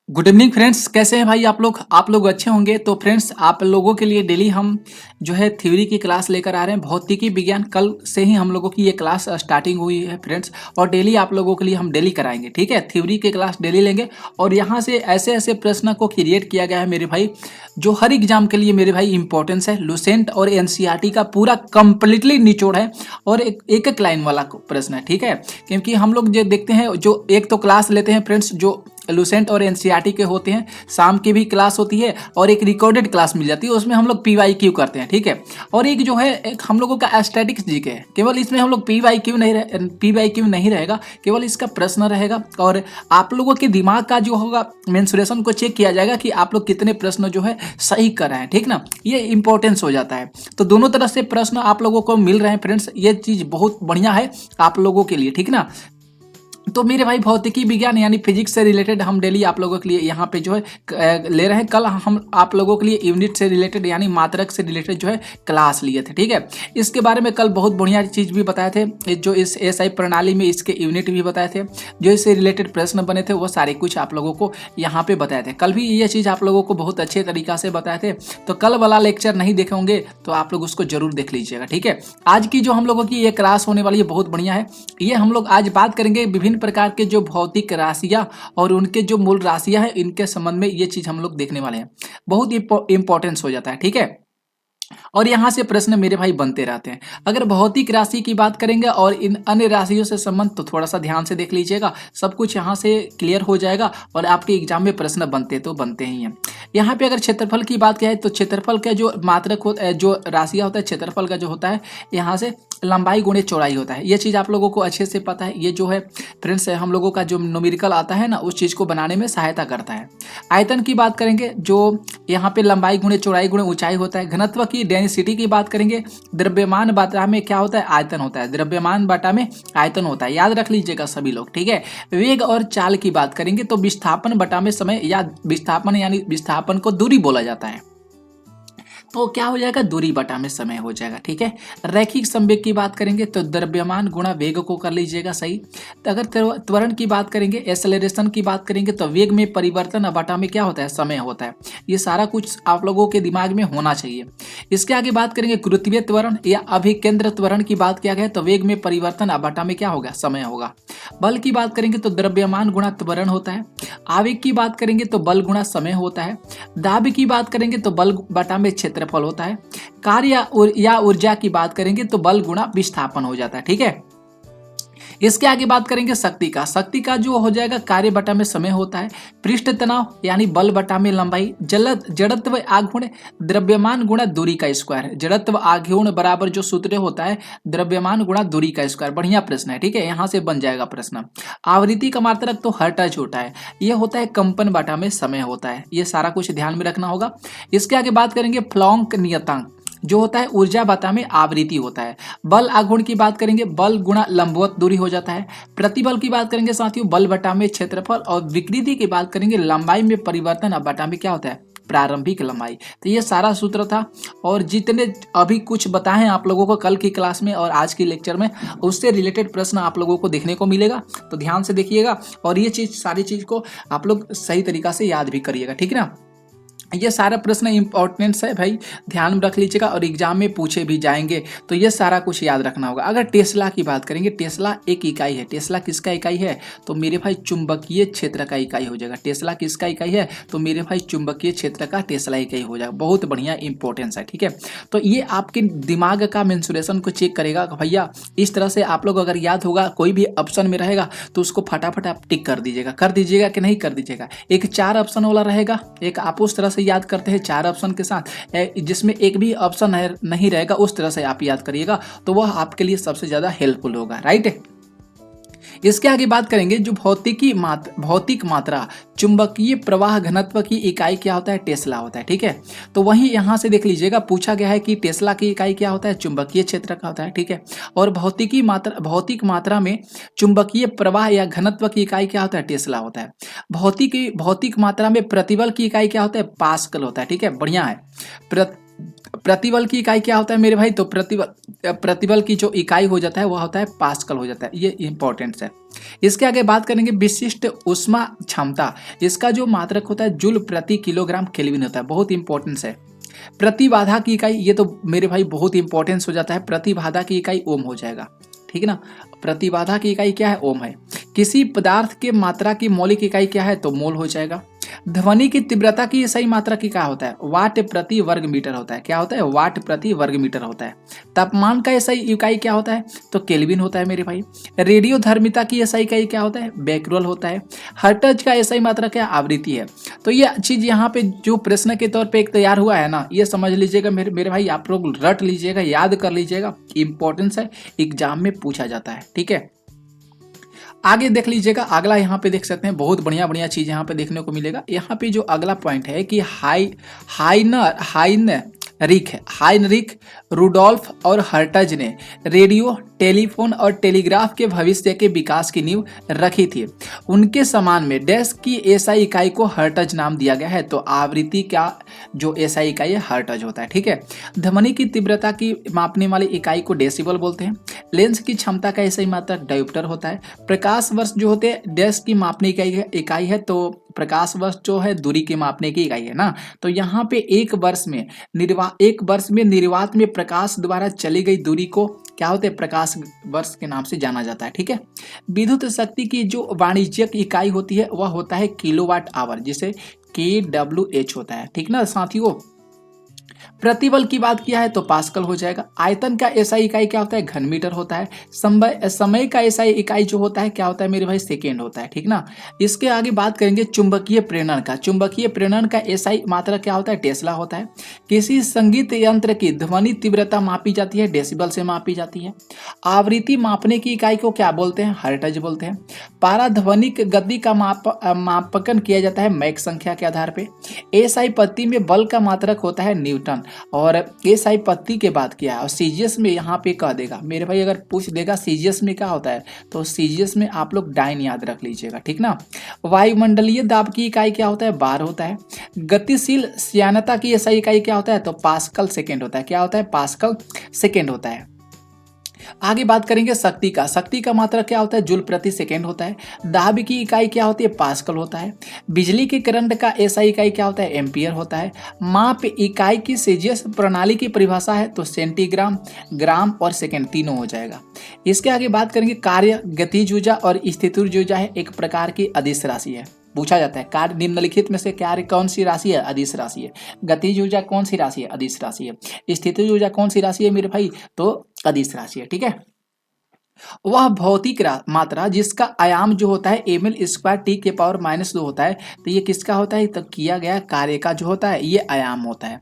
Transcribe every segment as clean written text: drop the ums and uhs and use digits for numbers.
Good evening friends, कैसे हैं भाई आप लोग अच्छे होंगे। तो फ्रेंड्स, आप लोगों के लिए डेली हम जो है थ्योरी की क्लास लेकर आ रहे हैं। भौतिकी विज्ञान कल से ही हम लोगों की ये क्लास स्टार्टिंग हुई है फ्रेंड्स, और डेली आप लोगों के लिए हम डेली कराएंगे। ठीक है, थ्योरी की क्लास डेली लेंगे और यहाँ से ऐसे ऐसे प्रश्न को क्रिएट किया गया है मेरे भाई, जो हर एग्जाम के लिए मेरे भाई इंपॉर्टेंस है। लुसेंट और एनसीईआरटी का पूरा कंप्लीटली निचोड़ है और एक एक लाइन वाला प्रश्न है। ठीक है, क्योंकि हम लोग जो देखते हैं, जो एक तो क्लास लेते हैं फ्रेंड्स, जो लुसेंट और एनसीईआरटी के होते हैं, शाम की भी क्लास होती है और एक रिकॉर्डेड क्लास मिल जाती है, उसमें हम लोग पीवाईक्यू करते हैं। ठीक है, और एक जो है एक हम लोगों का स्टैटिक्स जीके है, केवल इसमें हम लोग पीवाईक्यू नहीं रहेगा, केवल इसका प्रश्न रहेगा और आप लोगों के दिमाग का जो होगा मेंसुरेशन को चेक किया जाएगा कि आप लोग कितने प्रश्न जो है सही कर रहे हैं। ठीक ना, ये इंपॉर्टेंस हो जाता है। तो दोनों तरफ से प्रश्न आप लोगों को मिल रहे हैं फ्रेंड्स, ये चीज़ बहुत बढ़िया है आप लोगों के लिए। ठीक ना, तो मेरे भाई भौतिकी विज्ञान यानी फिजिक्स से रिलेटेड हम डेली आप लोगों के लिए यहाँ पे जो है ले रहे हैं। कल हम आप लोगों के लिए यूनिट से रिलेटेड यानी मात्रक से रिलेटेड जो है क्लास लिए थे। ठीक है, इसके बारे में कल बहुत बढ़िया चीज़ भी बताए थे, जो इस एसआई प्रणाली में इसके यूनिट भी बताए थे, जो इससे रिलेटेड प्रश्न बने थे, वो सारे कुछ आप लोगों को यहाँ पे बताए थे। कल भी ये चीज़ आप लोगों को बहुत अच्छे तरीका से बताए थे, तो कल वाला लेक्चर नहीं देखे होंगे तो आप लोग उसको जरूर देख लीजिएगा। ठीक है, आज की जो हम लोगों की ये क्लास होने वाली है बहुत बढ़िया है। ये हम लोग आज बात करेंगे विभिन्न प्रकार के जो भौतिक राशियां और उनके जो मूल राशियां हैं, इनके संबंध में ये चीज हम लोग देखने वाले हैं। बहुत इंपॉर्टेंस हो जाता है। ठीक है, और यहाँ से प्रश्न मेरे भाई बनते रहते हैं। अगर भौतिक राशि की बात करेंगे और इन अन्य राशियों से संबंध, तो थोड़ा सा ध्यान से देख लीजिएगा, सब कुछ यहाँ से क्लियर हो जाएगा और आपके एग्जाम में प्रश्न बनते तो बनते ही हैं। यहाँ पे अगर क्षेत्रफल की बात किया है तो क्षेत्रफल का जो मात्रक जो राशियाँ होता है, क्षेत्रफल का जो होता है यहाँ से लंबाई गुणे चौड़ाई होता है। ये चीज़ आप लोगों को अच्छे से पता है। ये जो है फ्रेंड्स हम लोगों का जो न्यूमेरिकल आता है ना, उस चीज़ को बनाने में सहायता करता है। आयतन की बात करेंगे, जो यहाँ पे लंबाई गुणे चौड़ाई गुणे ऊंचाई होता है। घनत्व की डेंसिटी की बात करेंगे, द्रव्यमान बटा में क्या होता है, आयतन होता है। द्रव्यमान बटा में आयतन होता है, याद रख लीजिएगा सभी लोग। ठीक है, वेग और चाल की बात करेंगे तो विस्थापन बटा में समय, या विस्थापन यानी विस्थापन को दूरी बोला जाता है, तो क्या हो जाएगा, दूरी बटा में समय हो जाएगा। ठीक है, रैखिक संवेग की बात करेंगे तो द्रव्यमान गुणा वेग को कर लीजिएगा सही। तो अगर त्वरण की बात करेंगे, एक्सेलरेशन की बात करेंगे तो वेग में परिवर्तन बटा में क्या होता है, समय होता है। ये सारा कुछ आप लोगों के दिमाग में होना चाहिए। इसके आगे बात करेंगे गुरुत्वीय त्वरण या अभिकेंद्र त्वरण की बात किया गया तो वेग में परिवर्तन बटा में क्या होगा, समय होगा। बल की बात करेंगे तो द्रव्यमान गुणा त्वरण होता है। आवेग की बात करेंगे तो बल गुणा समय होता है। दाब की बात करेंगे तो बल बटा में क्षेत्रफल होता है। कार्य या ऊर्जा की बात करेंगे तो बल गुणा विस्थापन हो जाता है। ठीक है, इसके आगे बात करेंगे शक्ति का जो हो जाएगा कार्य बटा में समय होता है। पृष्ठ तनाव यानी बल बटा में लंबाई। जड़त्व आघूर्ण द्रव्यमान गुणा दूरी का स्क्वायर। जड़त्व आघूर्ण बराबर जो सूत्र होता है द्रव्यमान गुणा दूरी का स्क्वायर। बढ़िया प्रश्न है। ठीक है, यहाँ से बन जाएगा प्रश्न। आवृत्ति का मात्रक तो हर टच होता है, ये होता है कंपन बटा में समय होता है। ये सारा कुछ ध्यान में रखना होगा। इसके आगे बात करेंगे प्लॉन्क नियतांक, जो होता है ऊर्जा बटा में आवृत्ति होता है। बल आघूर्ण की बात करेंगे, बल गुणा लंबवत दूरी हो जाता है। प्रतिबल की बात करेंगे साथियों, बल बटा में क्षेत्रफल। और विकृति की बात करेंगे, लंबाई में परिवर्तन बटा में क्या होता है, प्रारंभिक लंबाई। तो ये सारा सूत्र था, और जितने अभी कुछ बताए हैं आप लोगों को कल की क्लास में और आज की लेक्चर में, उससे रिलेटेड प्रश्न आप लोगों को देखने को मिलेगा। तो ध्यान से देखिएगा और ये चीज सारी चीज को आप लोग सही तरीका से याद भी करिएगा। ठीक है ना, ये सारा प्रश्न इंपॉर्टेंट है भाई, ध्यान में रख लीजिएगा और एग्जाम में पूछे भी जाएंगे, तो ये सारा कुछ याद रखना होगा। अगर टेस्ला की बात करेंगे, टेस्ला एक इकाई है। टेस्ला किसका इकाई है, तो मेरे भाई चुंबकीय क्षेत्र का इकाई हो जाएगा। टेस्ला किसका इकाई है, तो मेरे भाई चुंबकीय क्षेत्र का टेस्ला इकाई हो जाएगा। बहुत बढ़िया इंपॉर्टेंस है। ठीक है, तो ये आपके दिमाग का मेंसुरेशन को चेक करेगा भैया। इस तरह से आप लोग अगर याद होगा, कोई भी ऑप्शन में रहेगा तो उसको फटाफट आप टिक कर दीजिएगा कि नहीं कर दीजिएगा। एक 4 ऑप्शन वाला रहेगा, एक आप उस तरह से याद करते हैं 4 ऑप्शन के साथ, जिसमें एक भी ऑप्शन नहीं रहेगा, उस तरह से आप याद करिएगा, तो वह आपके लिए सबसे ज्यादा हेल्पफुल होगा। राइट, इसके आगे बात करेंगे जो भौतिक मात्रा चुंबकीय प्रवाह घनत्व की इकाई क्या होता है, टेस्ला होता है। ठीक है, तो वही यहाँ से देख लीजिएगा, पूछा गया है कि टेस्ला की इकाई क्या होता है, चुंबकीय क्षेत्र का होता है। ठीक है, और भौतिक मात्रा में चुंबकीय प्रवाह या घनत्व की इकाई क्या होता है, टेस्ला होता है। भौतिक मात्रा में प्रतिबल की इकाई क्या होता है, पास्कल होता है। ठीक है, बढ़िया है। प्रतिबल की इकाई क्या होता है मेरे भाई? तो प्रतिबल की जो इकाई हो जाता है वह होता है पास्कल हो जाता है, ये इंपॉर्टेंट है। इसके आगे बात करेंगे विशिष्ट ऊष्मा क्षमता, इसका जो मात्रक होता है जूल प्रति किलोग्राम केल्विन होता है, बहुत इंपॉर्टेंस है। प्रतिबाधा की इकाई, ये तो मेरे भाई बहुत इंपॉर्टेंस हो जाता है, प्रतिबाधा की इकाई ओम हो जाएगा, ठीक है ना। प्रतिबाधा की इकाई क्या है? ओम है। किसी पदार्थ के मात्रा की मौलिक इकाई क्या है? तो मोल हो जाएगा। ध्वनि की तीव्रता की सही मात्रा की क्या होता है? वाट प्रति वर्ग मीटर होता है। क्या होता है? वाट प्रति वर्ग मीटर होता है। तापमान का सही इकाई क्या होता है? तो केल्विन होता है मेरे भाई। रेडियो धर्मिता की सही इकाई क्या होता है? बैक्यूरल होता है। हर्ट्ज का सही मात्रा क्या? आवृत्ति है। तो ये चीज यहाँ पे जो प्रश्न के तौर पे एक तैयार हुआ है ना, ये समझ लीजिएगा मेरे भाई, आप लोग रट लीजिएगा, याद कर लीजिएगा, इंपॉर्टेंस है, एग्जाम में पूछा जाता है, ठीक है। आगे देख लीजिएगा, अगला यहाँ पे देख सकते हैं, बहुत बढ़िया बढ़िया चीज यहाँ पे देखने को मिलेगा। यहाँ पे जो अगला पॉइंट है कि हाइनरिक रुडोल्फ और हर्टज ने रेडियो, टेलीफोन और टेलीग्राफ के भविष्य के विकास की नींव रखी थी। उनके समान में डैश की एसआई इकाई को हर्टज नाम दिया गया है। तो आवृत्ति का जो एसआई इकाई है हर्टज होता है, ठीक है। ध्वनि की तीव्रता की मापने वाली इकाई को डेसिबल बोलते हैं। लेंस की क्षमता का एसआई मात्रक डायोप्टर होता है। प्रकाश वर्ष जो होते हैं डैश की मापने की इकाई है, तो प्रकाश वर्ष जो है दूरी के मापने की इकाई है ना। तो यहाँ पे एक वर्ष में निर्वात में प्रकाश द्वारा चली गई दूरी को क्या होते हैं? प्रकाश वर्ष के नाम से जाना जाता है, ठीक है। विद्युत शक्ति की जो वाणिज्यिक इकाई होती है वह होता है किलोवाट आवर, जिसे kWh होता है, ठीक ना साथियों। प्रतिबल की बात किया है तो पास्कल हो जाएगा। आयतन का एसआई इकाई क्या होता है? घन मीटर होता है। समय का एसआई इकाई जो होता है क्या होता है मेरे भाई? सेकेंड होता है, ठीक ना। इसके आगे बात करेंगे चुंबकीय प्रेरण का। चुंबकीय प्रेरण का एसआई मात्रा क्या होता है? टेस्ला होता है। किसी संगीत यंत्र की ध्वनि तीव्रता मापी जाती है, डेसिबल से मापी जाती है। आवृत्ति मापने की इकाई को क्या बोलते हैं? हर्ट्ज बोलते हैं। पाराध्वनिक गति का मापन किया जाता है मैक संख्या के आधार पे। एसआई पत्ती में बल का मात्रक होता है न्यूटन। और एसआई पत्ती के बात किया है। और सीजीएस में यहाँ पे कह देगा मेरे भाई, अगर पूछ देगा सीजीएस में क्या होता है, तो सीजीएस में आप लोग डाइन याद रख लीजिएगा, ठीक ना। वायुमंडलीय दाब की इकाई क्या होता है? बार होता है। गतिशील श्यानता की एसआई इकाई क्या होता है? तो पास्कल सेकेंड होता है। क्या होता है? पास्कल सेकेंड होता है। आगे बात करेंगे शक्ति का। शक्ति का मात्रा क्या होता है? जूल प्रति सेकेंड होता है। दाब की इकाई क्या होती है? पास्कल होता है। बिजली के करंट का एसआई इकाई क्या होता है? एम्पियर होता है। माप इकाई की सीजीएस प्रणाली की परिभाषा है तो सेंटीग्राम, ग्राम और सेकेंड तीनों हो जाएगा। इसके आगे बात करेंगे कार्य, गतिज ऊर्जा और स्थितिज ऊर्जा है एक प्रकार की अदिश राशि है। पूछा जाता है कार्य निम्नलिखित में से कार्य कौन सी राशि है? अदिश राशि है। गतिज ऊर्जा कौन सी राशि है? अदिश राशि है। स्थितिज ऊर्जा कौन सी राशि है मेरे भाई? तो अदिश राशि है, ठीक है। वह भौतिक मात्रा जिसका आयाम जो होता है ml² T⁻² होता है, तो ये किसका होता है? तो किया गया कार्य का जो होता है ये आयाम होता है।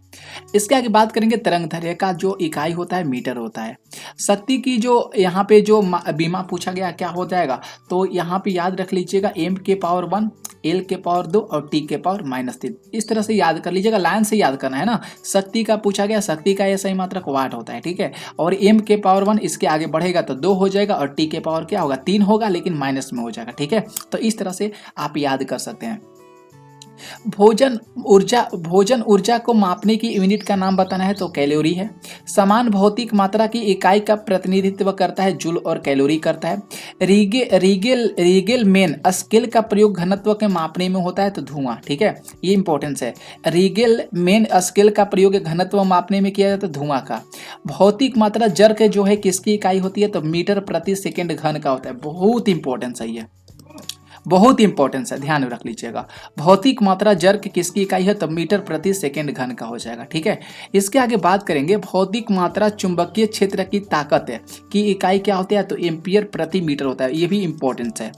इसके आगे बात करेंगे तरंगदैर्घ्य का जो इकाई होता है मीटर होता है। शक्ति की जो यहाँ पे जो बीमा पूछा गया क्या हो जाएगा? तो यहाँ पे याद रख लीजिएगा m⁻1 L⁻2 और T⁻−3, इस तरह से याद कर लीजिएगा, लाइन से याद करना है ना। शक्ति का पूछा गया, शक्ति का सही मात्रक वाट होता है, ठीक है। और m⁻1 इसके आगे बढ़ेगा तो 2 हो जाएगा और t के पावर क्या होगा? 3 होगा, लेकिन माइनस में हो जाएगा, ठीक है। तो इस तरह से आप याद कर सकते हैं। भोजन ऊर्जा को मापने की यूनिट का नाम बताना है तो कैलोरी है। समान भौतिक मात्रा की इकाई का प्रतिनिधित्व करता है जूल और कैलोरी करता है। रीगेल मेन स्केल का प्रयोग घनत्व के मापने में होता है तो धुआं, ठीक है, ये इंपॉर्टेंस है। रीगेल मेन स्केल का प्रयोग घनत्व मापने में किया जाता है धुआं का। भौतिक मात्रा जर्क जो है किसकी इकाई होती है? तो मीटर प्रति सेकेंड घन का होता है। बहुत इंपॉर्टेंस है ये, बहुत इंपॉर्टेंस है, ध्यान रख लीजिएगा। भौतिक मात्रा जर्क किसकी इकाई है? तो मीटर प्रति सेकेंड घन का हो जाएगा, ठीक है। इसके आगे बात करेंगे भौतिक मात्रा चुंबकीय क्षेत्र की ताकत है की इकाई क्या होती है? तो एम्पियर प्रति मीटर होता है, ये भी इंपॉर्टेंस है।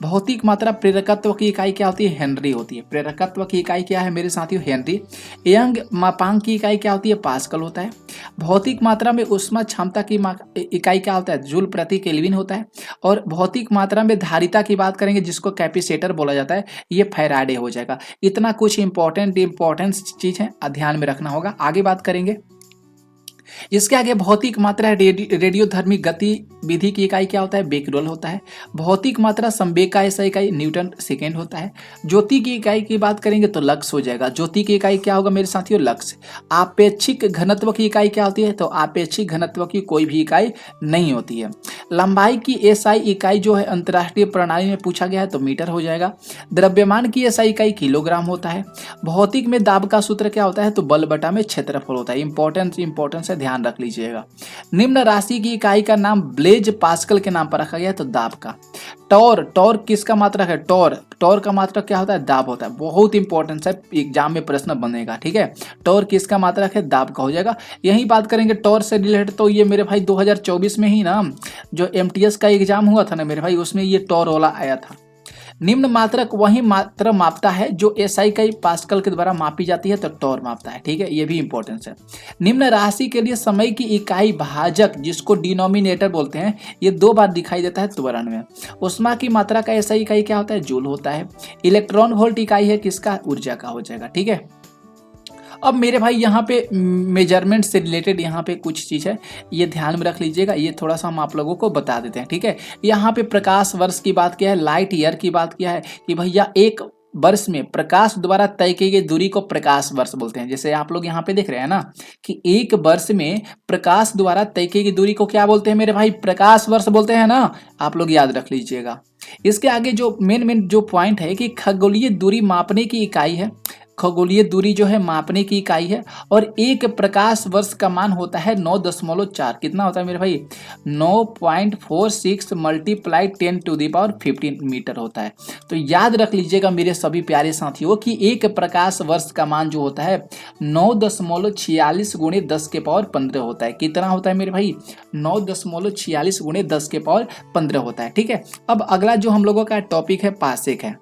भौतिक मात्रा प्रेरकत्व की इकाई क्या होती है? हेनरी होती है। प्रेरकत्व की इकाई क्या है मेरे साथियों? हेनरी। यंग मापांक की इकाई क्या होती है? पास्कल होता है। भौतिक मात्रा में ऊष्मा क्षमता की इकाई क्या होता है? जूल प्रति केल्विन होता है। और भौतिक मात्रा में धारिता की बात करेंगे जिसको कैपेसिटर बोला जाता है, ये फैराडे हो जाएगा। इतना कुछ इंपॉर्टेंट चीज है, ध्यान में रखना होगा। आगे बात करेंगे इसके आगे भौतिक मात्रा रेडियोधर्मी गतिविधि की इकाई क्या होता है, बेक्यूरल होता है। भौतिक मात्रा संवेग का ऐसा इकाई न्यूटन सेकेंड होता है। ज्योति की इकाई की बात करेंगे तो लक्स हो जाएगा। ज्योति की इकाई क्या होगा मेरे साथियों, लक्स। आपेक्षिक घनत्व की इकाई क्या होती है, तो आपेक्षिक घनत्व की कोई भी इकाई नहीं होती है। लंबाई की एसआई इकाई जो है अंतरराष्ट्रीय प्रणाली में पूछा गया है तो मीटर हो जाएगा। द्रव्यमान की एसआई इकाई किलोग्राम होता है। भौतिक में दाब का सूत्र क्या होता है, तो बल बटा में क्षेत्रफल होता है। इंपॉर्टेंस है, ध्यान रख लीजिएगा। निम्न राशि की इकाई का नाम ब्लेज पास्कल के नाम पर रखा गया है तो दाब का। टॉर किसका मात्रक है, टॉर का मात्रक क्या होता है, दाब होता है। बहुत इंपॉर्टेंस है, एग्जाम में प्रश्न बनेगा, ठीक है। टॉर किसका मात्रक है, दाब का हो जाएगा। यही बात करेंगे टॉर से रिलेटेड तो ये मेरे भाई 2024 में ही ना जो एमटीएस का एग्जाम हुआ था ना मेरे भाई, उसमें ये टॉर वाला आया था। निम्न मात्रक वही मात्रा मापता है जो एसआई का पास्कल के द्वारा मापी जाती है तो टॉर मापता है, ठीक है, ये भी इंपॉर्टेंस है। निम्न राशि के लिए समय की इकाई भाजक जिसको डिनोमिनेटर बोलते हैं, ये 2 बार दिखाई देता है त्वरण में। उष्मा की मात्रा का एसआई इकाई क्या होता है, जूल होता है। इलेक्ट्रॉन वोल्ट इकाई है किसका, ऊर्जा का हो जाएगा, ठीक है। अब मेरे भाई यहाँ पे मेजरमेंट से रिलेटेड यहाँ पे कुछ चीज़ है, ये ध्यान में रख लीजिएगा। ये थोड़ा सा हम आप लोगों को बता देते हैं, ठीक है। यहाँ पे प्रकाश वर्ष की बात किया है, लाइट ईयर की बात किया है कि भैया एक वर्ष में प्रकाश द्वारा तय की गई दूरी को प्रकाश वर्ष बोलते हैं। जैसे आप लोग यहाँ पे देख रहे हैं ना कि एक वर्ष में प्रकाश द्वारा तय की गई दूरी को क्या बोलते हैं मेरे भाई, प्रकाश वर्ष बोलते हैं ना, आप लोग याद रख लीजिएगा। इसके आगे जो मेन जो पॉइंट है कि खगोलीय दूरी मापने की इकाई है। खगोलीय दूरी जो है मापने की इकाई है और एक प्रकाश वर्ष का मान होता है 9.4। कितना होता है मेरे भाई, 9.46 मल्टीप्लाई 10⁻15 मीटर होता है। तो याद रख लीजिएगा मेरे सभी प्यारे साथियों कि एक प्रकाश वर्ष का मान जो होता है 9.46 गुणे 10⁻15 होता है। कितना होता है मेरे भाई, 9.46 गुणे 10⁻15 होता है, ठीक है। अब अगला जो हम लोगों का टॉपिक है पार्सेक है।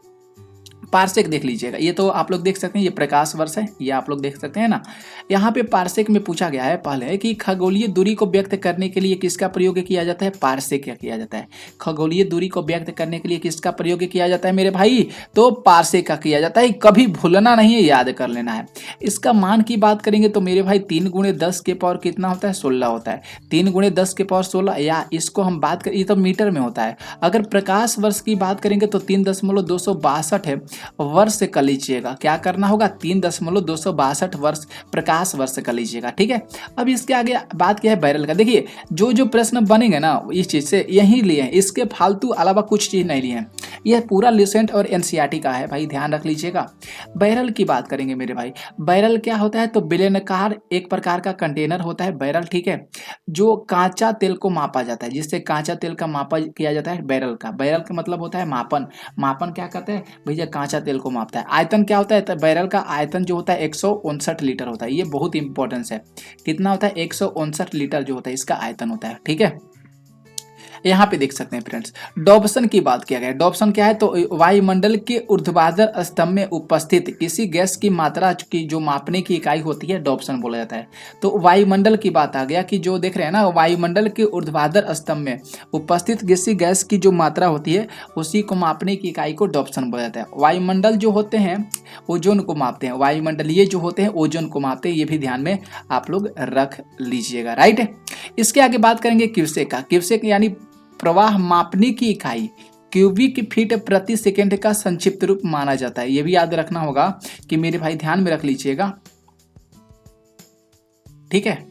पार्सेक देख लीजिएगा, ये तो आप लोग देख सकते हैं, ये प्रकाश वर्ष है, ये आप लोग देख सकते हैं ना। यहाँ पे पार्सेक में पूछा गया है पहले कि खगोलीय दूरी को व्यक्त करने के लिए किसका प्रयोग किया जाता है, पार्सेक का किया जाता है। खगोलीय दूरी को व्यक्त करने के लिए किसका प्रयोग किया जाता है मेरे भाई, तो पार्सेक का किया जाता है। कभी भूलना नहीं है, याद कर लेना है। इसका मान की बात करेंगे तो मेरे भाई 3 गुणे 10 के पावर कितना होता है, 16 होता है। 3 गुणे 10 के पावर 16, या इसको हम बात करें, ये तो मीटर में होता है। अगर प्रकाश वर्ष की बात करेंगे तो 3.262 है, वर्ष कर लीजिएगा। क्या करना होगा, 3.262 वर्ष प्रकाश वर्ष कर लीजिएगा, ठीक है। अब इसके आगे बात क्या है बैरल का। देखिए जो प्रश्न बनेंगे ना इस चीज से यही लिए हैं, इसके फालतू अलावा कुछ चीज नहीं लिए हैं। यह पूरा लिसेंट और एनसीईआरटी का है भाई, ध्यान रख लीजिएगा। बैरल की बात करेंगे मेरे भाई, बैरल क्या होता है, तो बेलनाकार एक प्रकार का कंटेनर होता है बैरल, ठीक है, जो कांचा तेल को मापा जाता है, जिससे कांचा तेल का मापा किया जाता है बैरल का। बैरल का मतलब होता है मापन। मापन क्या करते हैं भैया, कांचा तेल को मापता है। आयतन क्या होता है, तो बैरल का आयतन जो होता है 159 लीटर होता है। ये बहुत इंपॉर्टेंस है, कितना होता है, 159 लीटर जो होता है इसका आयतन होता है, ठीक है। यहाँ पे देख सकते हैं फ्रेंड्स, डॉप्सन की बात किया गया है। डॉप्सन क्या है, तो वायुमंडल के ऊर्ध्वाधर स्तंभ में उपस्थित किसी गैस की मात्रा की जो मापने की इकाई होती है डॉप्सन बोला जाता है। तो वायुमंडल की बात आ गया कि जो देख रहे हैं ना, वायुमंडल के ऊर्ध्वाधर स्तंभ में उपस्थित किसी गैस की जो मात्रा होती है उसी को मापने की इकाई को डॉप्सन बोला जाता है। वायुमंडल जो होते हैं ओजोन को मापते हैं, वायुमंडलीय जो होते हैं ओजोन को मापते हैं, ये भी ध्यान में आप लोग रख लीजिएगा, राइट। इसके आगे बात करेंगे क्यूसेक का। क्यूसेक यानी प्रवाह मापने की इकाई क्यूबिक फीट प्रति सेकंड का संक्षिप्त रूप माना जाता है। यह भी याद रखना होगा कि मेरे भाई ध्यान में रख लीजिएगा, ठीक है।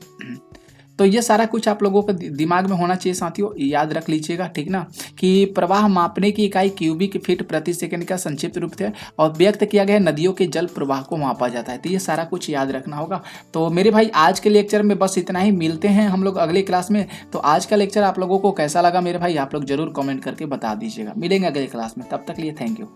तो ये सारा कुछ आप लोगों को दिमाग में होना चाहिए साथियों, याद रख लीजिएगा, ठीक ना, कि प्रवाह मापने की इकाई क्यूबिक फीट प्रति सेकंड का संक्षिप्त रूप है और व्यक्त किया गया नदियों के जल प्रवाह को मापा जाता है। तो ये सारा कुछ याद रखना होगा। तो मेरे भाई आज के लेक्चर में बस इतना ही, मिलते हैं हम लोग अगले क्लास में। तो आज का लेक्चर आप लोगों को कैसा लगा मेरे भाई, आप लोग जरूर कॉमेंट करके बता दीजिएगा। मिलेंगे अगले क्लास में, तब तक लिए थैंक यू।